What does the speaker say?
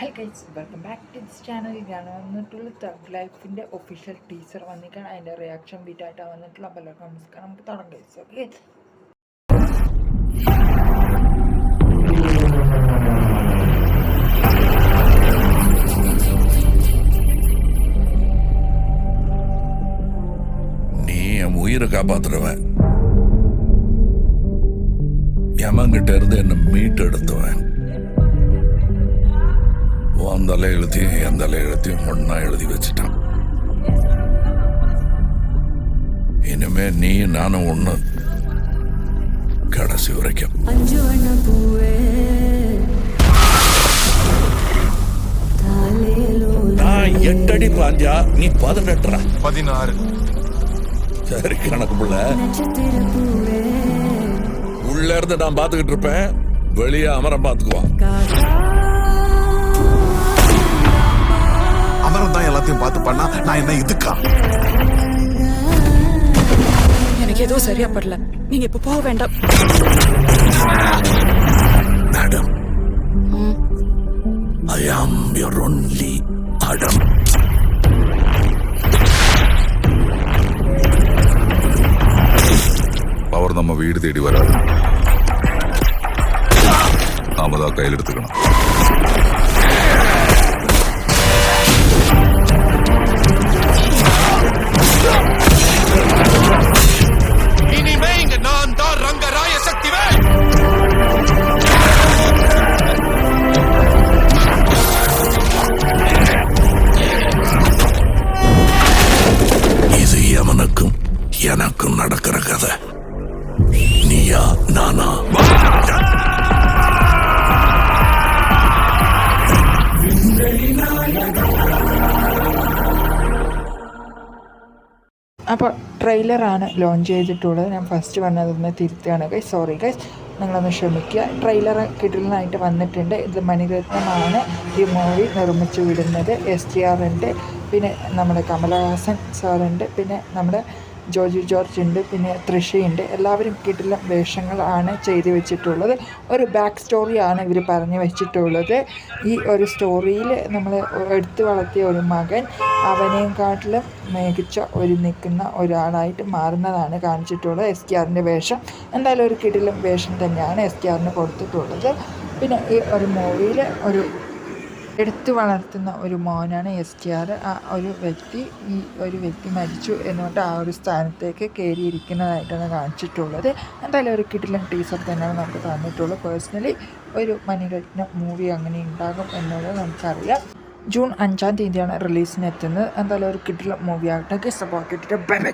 High guys, welcome back to this channel. ഞാൻ വന്നിട്ടുള്ള thug ലൈഫിൻ്റെ ഒഫീഷ്യൽ ടീസർ വന്നിട്ടാണ് അതിൻ്റെ റിയാക്ഷൻ വീഡിയോയിട്ടാണ് വന്നിട്ടുള്ള. അപ്പോൾ എല്ലാവർക്കും നമസ്കാരം. നമുക്ക് തുടങ്ങാം ഗൈസ്. ഓക്കെ, நீ என் உயிரை காப்பாத்துறவன், யமங்கிட்ட இருந்து என்ன மீட்டு எடுத்துவன். உன் தலை எழுத்தையும் என் தலை எழுத்தையும் ஒன்னா எழுதி வச்சுட்டான். இனிமே நீ நானும் ஒண்ணு, கடைசி வரைக்கும். நான் 8 அடி பாஞ்சா நீ 18 16. சரி கணக்கு புள்ள. உள்ள இருந்து நான் பாத்துக்கிட்டு இருப்பேன், வெளியே அமரம் பாத்துக்குவான். அமரம் தான் எல்லாத்தையும் பார்த்து பண்ணா நான் என்ன இதுக்கா? எனக்கு எதுவும் சரியா படல. நீங்க இப்ப போக வேண்டாம். Madam, I am your only Adam. Power நம்ம வீடு தேடி வராது, நாம தான் கையில் எடுத்துக்கணும். இனிமே இங்க நான் தான் ரங்கராய சக்திவேல். இது எவனுக்கும் எனக்கும் நடக்கிற கதை. நீயா நானா? അപ്പോൾ ട്രെയിലറാണ് ലോഞ്ച് ചെയ്തിട്ടുള്ളത്. ഞാൻ ഫസ്റ്റ് പറഞ്ഞതൊന്ന് തിരുത്തുകയാണ് ഗൈസ്, സോറി ഗൈസ്, നിങ്ങളൊന്ന് ക്ഷമിക്കുക. ട്രെയിലർ കിടിലനായിട്ട് വന്നിട്ടുണ്ട്. ഇത് മണിരത്നമാണ് ഈ മൂവി നിർമ്മിച്ചു വിടുന്നത്. STR ഉണ്ട്, പിന്നെ നമ്മുടെ കമലഹാസൻ സാറുണ്ട്, പിന്നെ നമ്മുടെ ജോജി ജോർജ് ഉണ്ട്, പിന്നെ തൃഷയുണ്ട്. എല്ലാവരും കിടിലം വേഷങ്ങളാണ് ചെയ്തു വെച്ചിട്ടുള്ളത്. ഒരു ബാക്ക് സ്റ്റോറിയാണ് ഇവർ പറഞ്ഞു വെച്ചിട്ടുള്ളത്. ഈ ഒരു സ്റ്റോറിയിൽ നമ്മൾ എടുത്തു വളർത്തിയ ഒരു മകൻ അവനേക്കാട്ടിലും മികച്ച ഒരു നിൽക്കുന്ന ഒരാളായിട്ട് മാറുന്നതാണ് കാണിച്ചിട്ടുള്ളത്. STRൻ്റെ വേഷം എന്തായാലും ഒരു കിടിലം വേഷം തന്നെയാണ് STRന് കൊടുത്തിട്ടുള്ളത്. പിന്നെ ഈ ഒരു മൂവിയിൽ ഒരു എടുത്തു വളർത്തുന്ന ഒരു മോനാണ് STR. ആ ഒരു വ്യക്തി മരിച്ചു എന്നുകൊണ്ട് ആ ഒരു സ്ഥാനത്തേക്ക് കയറിയിരിക്കുന്നതായിട്ടാണ് കാണിച്ചിട്ടുള്ളത്. എന്തായാലും ഒരു കിടിലൻ ടീസർ തന്നെയാണ് നമുക്ക് തന്നിട്ടുള്ളത്. പേഴ്സണലി ഒരു മണിരത്നം മൂവി അങ്ങനെ ഉണ്ടാകും എന്നുള്ളത് നമുക്കറിയാം. ജൂൺ 5 റിലീസിനെത്തുന്നത്. എന്തായാലും ഒരു കിടിലൻ മൂവി ആകട്ടെ. Support bye bye.